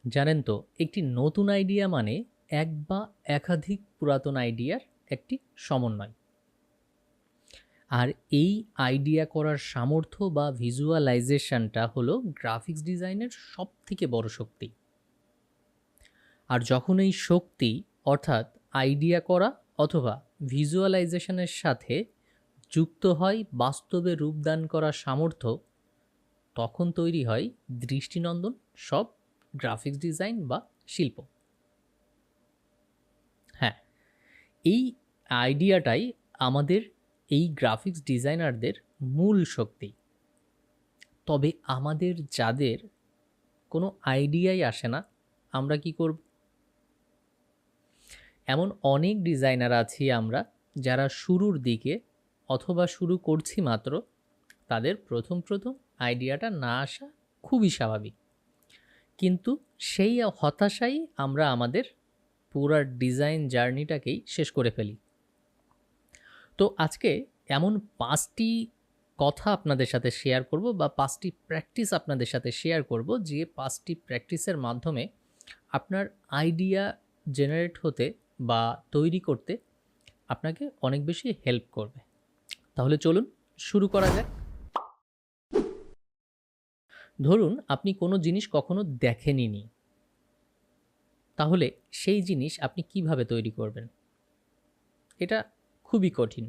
জানেন তো, একটি নতুন আইডিয়া মানে এক বা একাধিক পুরাতন আইডিয়ার একটি সমন্বয়। আর এই আইডিয়া করার সামর্থ্য বা ভিজুয়ালাইজেশনটা হলো গ্রাফিক্স ডিজাইনের সবথেকে বড় শক্তি। আর যখন এই শক্তি অর্থাৎ আইডিয়া করা অথবা ভিজুয়ালাইজেশনের সাথে যুক্ত হয় বাস্তবে রূপদান করার সামর্থ্য, তখন তৈরি হয় দৃষ্টিনন্দন সব গ্রাফিক্স ডিজাইন বা শিল্প। হ্যাঁ, এই আইডিয়াটাই আমাদের এই গ্রাফিক্স ডিজাইনারদের মূল শক্তি। তবে আমাদের যাদের কোনো আইডিয়াই আসে না, আমরা কি করব? এমন অনেক ডিজাইনার আছি আমরা, যারা শুরুর দিকে অথবা শুরু করছি মাত্র, তাদের প্রথম আইডিয়াটা না আসা খুবই স্বাভাবিক। কিন্তু সেই হতাশাই আমরা আমাদের পুরা ডিজাইন জার্নিটাকেই শেষ করে ফেলি। তো আজকে এমন 5টি কথা আপনাদের সাথে শেয়ার করব বা 5টি প্র্যাকটিস আপনাদের সাথে শেয়ার করব, যে 5টি প্র্যাকটিসের মাধ্যমে আপনার আইডিয়া জেনারেট হতে বা তৈরি করতে আপনাকে অনেক বেশি হেল্প করবে। তাহলে চলুন শুরু করা যাক। ধরুন আপনি কোনো জিনিস কখনো দেখেনইনি, তাহলে সেই জিনিস আপনি কিভাবে তৈরি করবেন? এটা খুবই কঠিন।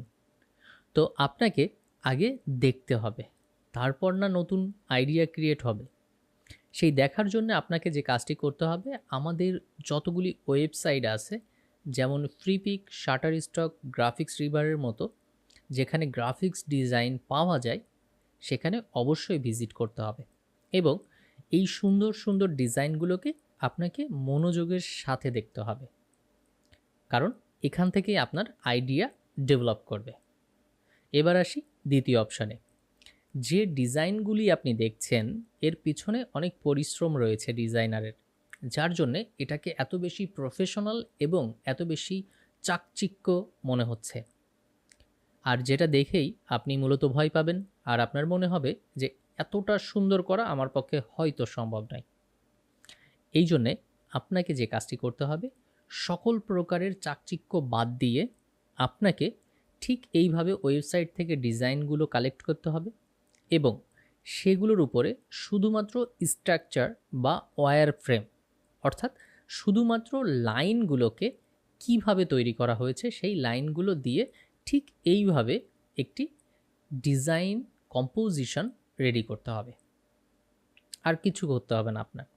তো আপনাকে আগে দেখতে হবে, তারপর না নতুন আইডিয়া ক্রিয়েট হবে। সেই দেখার জন্য আপনাকে যে কাজটি করতে হবে, আমাদের যতগুলি ওয়েবসাইট আছে, যেমন ফ্রিপিক, শাটারস্টক, গ্রাফিক্স রিভারের মতো, যেখানে গ্রাফিক্স ডিজাইন পাওয়া যায়, সেখানে অবশ্যই ভিজিট করতে হবে এবং এই সুন্দর সুন্দর ডিজাইনগুলোকে আপনাকে মনোযোগের সাথে দেখতে হবে, কারণ এখান থেকেই আপনার আইডিয়া ডেভেলপ করবে। এবার আসি দ্বিতীয় অপশানে। যে ডিজাইনগুলি আপনি দেখছেন, এর পিছনে অনেক পরিশ্রম রয়েছে ডিজাইনারের, যার জন্যে এটাকে এত বেশি প্রফেশনাল এবং এত বেশি চাকচিক্য মনে হচ্ছে। আর যেটা দেখেই আপনি মূলত ভয় পাবেন, আর আপনার মনে হবে যে এতটা সুন্দর করা আমার পক্ষে হয়তো সম্ভব নয়। এই জন্যে আপনাকে যে কাজটি করতে হবে, সকল প্রকারের চাকচিক্য বাদ দিয়ে আপনাকে ঠিক এইভাবে ওয়েবসাইট থেকে ডিজাইনগুলো কালেক্ট করতে হবে এবং সেগুলোর উপরে শুধুমাত্র স্ট্রাকচার বা ওয়্যার ফ্রেম, অর্থাৎ শুধুমাত্র লাইনগুলোকে কিভাবে তৈরি করা হয়েছে সেই লাইনগুলো দিয়ে ঠিক এইভাবে একটি ডিজাইন কম্পোজিশন রেডি করতে হবে। আর কিছু করতে হবে না আপনার।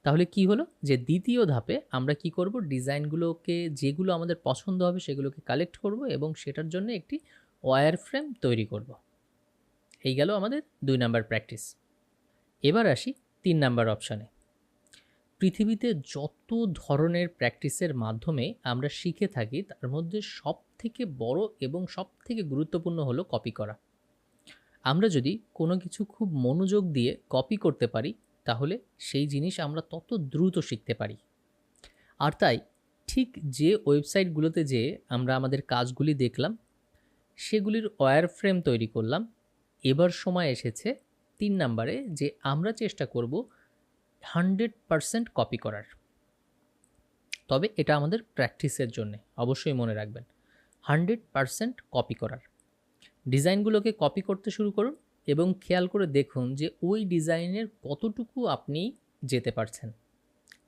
তাহলে কি হলো, যে দ্বিতীয় ধাপে আমরা কি করব, ডিজাইনগুলোকে যেগুলো আমাদের পছন্দ হবে সেগুলোকে কালেক্ট করব এবং সেটার জন্য একটি ওয়্যার ফ্রেম তৈরি করব। এই গেল আমাদের 2 নাম্বার প্র্যাকটিস। এবার আসি 3 নাম্বার অপশানে। পৃথিবীতে যত ধরনের প্র্যাকটিসের মাধ্যমে আমরা শিখে থাকি, তার মধ্যে সবথেকে বড় এবং সবথেকে গুরুত্বপূর্ণ হলো কপি করা। আমরা যদি কোনো কিছু খুব মনোযোগ দিয়ে কপি করতে পারি, তাহলে সেই জিনিস আমরা তত দ্রুত শিখতে পারি। আর তাই ঠিক যে ওয়েবসাইটগুলোতে যেয়ে আমরা আমাদের কাজগুলি দেখলাম, সেগুলির ওয়্যার ফ্রেম তৈরি করলাম, এবার সময় এসেছে 3 নাম্বারে যে আমরা চেষ্টা করব 100% কপি করার। তবে এটা আমাদের প্র্যাকটিসের জন্যে, অবশ্যই মনে রাখবেন 100% কপি করার। ডিজাইনগুলোকে কপি করতে শুরু করুন এবং খেয়াল করে দেখুন যে ওই ডিজাইনের কতটুকু আপনি যেতে পারছেন।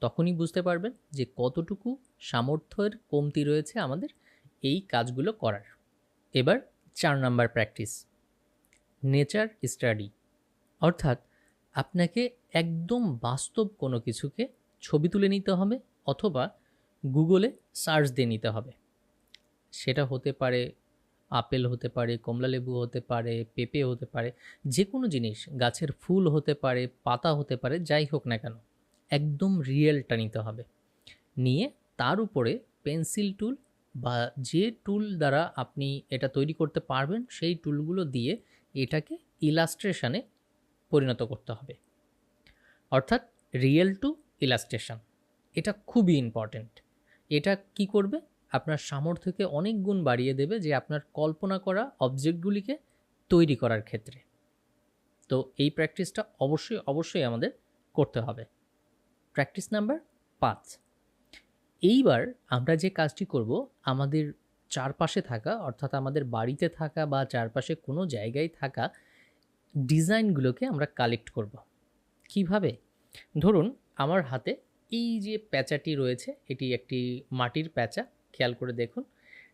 তখনই বুঝতে পারবেন যে কতটুকু সামর্থ্যের কমতি রয়েছে আমাদের এই কাজগুলো করার। এবার 4 নাম্বার প্র্যাকটিস, নেচার স্টাডি। অর্থাৎ আপনাকে একদম বাস্তব কোনো কিছুকে ছবি তুলে নিতে হবে অথবা গুগলে সার্চ দিয়ে নিতে হবে। সেটা হতে পারে আপেল, হতে পারে কমলালেবু, হতে পারে পেঁপে, হতে পারে যে কোনো জিনিস, গাছের ফুল হতে পারে, পাতা হতে পারে, যাই হোক না কেন, একদম রিয়েলটা নিতে হবে। নিয়ে তার উপরে পেন্সিল টুল বা যে টুল দ্বারা আপনি এটা তৈরি করতে পারবেন, সেই টুলগুলো দিয়ে এটাকে ইলাস্ট্রেশনে পরিণত করতে হবে। অর্থাৎ রিয়েল টু ইলাস্ট্রেশন, এটা খুবই ইম্পর্ট্যান্ট। এটা কি করবে, আপনার সামর্থ্যকে অনেক গুণ বাড়িয়ে দেবে, যে আপনার কল্পনা করা অবজেক্টগুলিকে তৈরি করার ক্ষেত্রে। তো এই প্র্যাকটিসটা অবশ্যই আমাদের করতে হবে। Practice number 5। এইবার আমরা যে কাজটি করব, আমাদের চারপাশে থাকা, অর্থাৎ আমাদের বাড়িতে থাকা বা চারপাশে কোনো জায়গায় থাকা ডিজাইনগুলোকে আমরা কালেক্ট করব। কিভাবে? ধরুন আমার হাতে এই যে প্যাঁচাটি রয়েছে, এটি একটি মাটির প্যাঁচা। খেয়াল করে দেখুন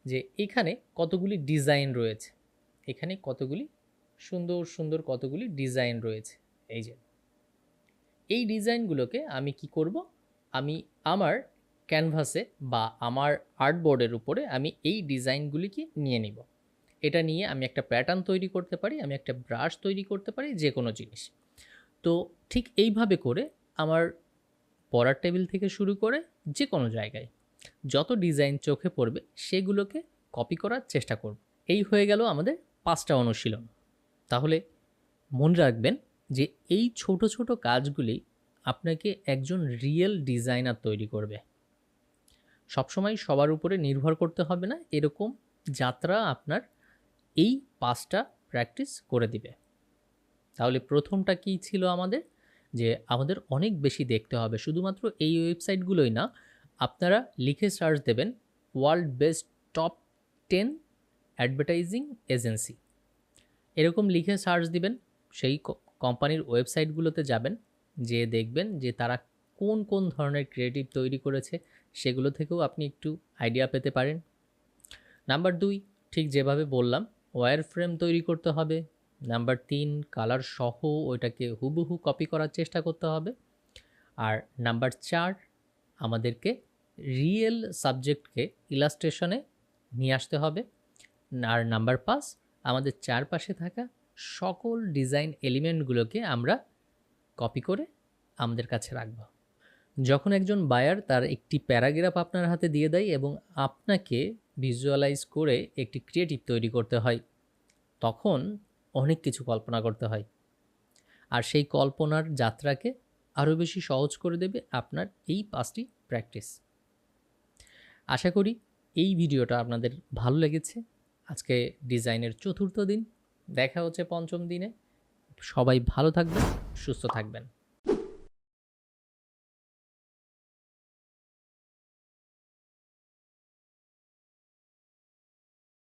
যে এখানে কতগুলি ডিজাইন রয়েছে, এখানে কতগুলি সুন্দর সুন্দর কতগুলি ডিজাইন রয়েছে। এই যে এই ডিজাইনগুলোকে আমি কি করব, আমি আমার ক্যানভাসে বা আমার আর্টবোর্ডের উপরে আমি এই ডিজাইনগুলিকে নিয়ে নিব। এটা নিয়ে আমি একটা প্যাটার্ন তৈরি করতে পারি, আমি একটা ব্রাশ তৈরি করতে পারি, যে কোনো জিনিস। তো ঠিক এইভাবে করে আমার পড়ার টেবিল থেকে শুরু করে যে কোনো জায়গায় যত ডিজাইন চোখে পড়বে সেগুলোকে কপি করার চেষ্টা করব। এই হয়ে গেল আমাদের 5টা অনুশীলন। তাহলে মনে রাখবেন যে এই ছোট ছোট কাজগুলি আপনাকে একজন রিয়েল ডিজাইনার তৈরি করবে। সবসময় সবার উপরে নির্ভর করতে হবে না, এরকম যাত্রা আপনার এই 5টা প্র্যাকটিস করে দিবে। তাহলে প্রথমটা কি ছিল আমাদের, যে আমাদের অনেক বেশি দেখতে হবে। শুধুমাত্র এই ওয়েবসাইটগুলোই না, আপনারা লিখে সার্চ দেবেন world best top 10 advertising agency, এরকম লিখে সার্চ দিবেন। সেই কোম্পানির ওয়েবসাইটগুলোতে যাবেন, যে দেখবেন যে তারা কোন কোন ধরনের ক্রিয়েটিভ তৈরি করেছে, সেগুলো থেকেও আপনি একটু আইডিয়া পেতে পারেন। নাম্বার 2, ঠিক যেভাবে বললাম, ওয়্যার ফ্রেম তৈরি করতে হবে। নাম্বার 3, কালার সহ ওইটাকে হুবহু কপি করার চেষ্টা করতে হবে। আর নাম্বার 4, আমাদেরকে রিয়েল সাবজেক্টকে ইলাস্ট্রেশনে নিয়ে আসতে হবে। আর নাম্বার 5, আমাদের চারপাশে থাকা সকল ডিজাইন এলিমেন্টগুলোকে আমরা কপি করে আমাদের কাছে রাখব। যখন একজন বায়ার তার একটি প্যারাগ্রাফ আপনার হাতে দিয়ে দেয় এবং আপনাকে ভিজুয়ালাইজ করে একটি ক্রিয়েটিভ তৈরি করতে হয়, তখন অনেক কিছু কল্পনা করতে হয়। আর সেই কল্পনার যাত্রাকে আরও বেশি সহজ করে দেবে আপনার এই 5টি প্র্যাকটিস। আশা করি এই ভিডিওটা আপনাদের ভালো লেগেছে। আজকে ডিজাইনের 4র্থ দিন, দেখা হচ্ছে 5ম দিনে। সবাই ভালো থাকবেন, সুস্থ থাকবেন।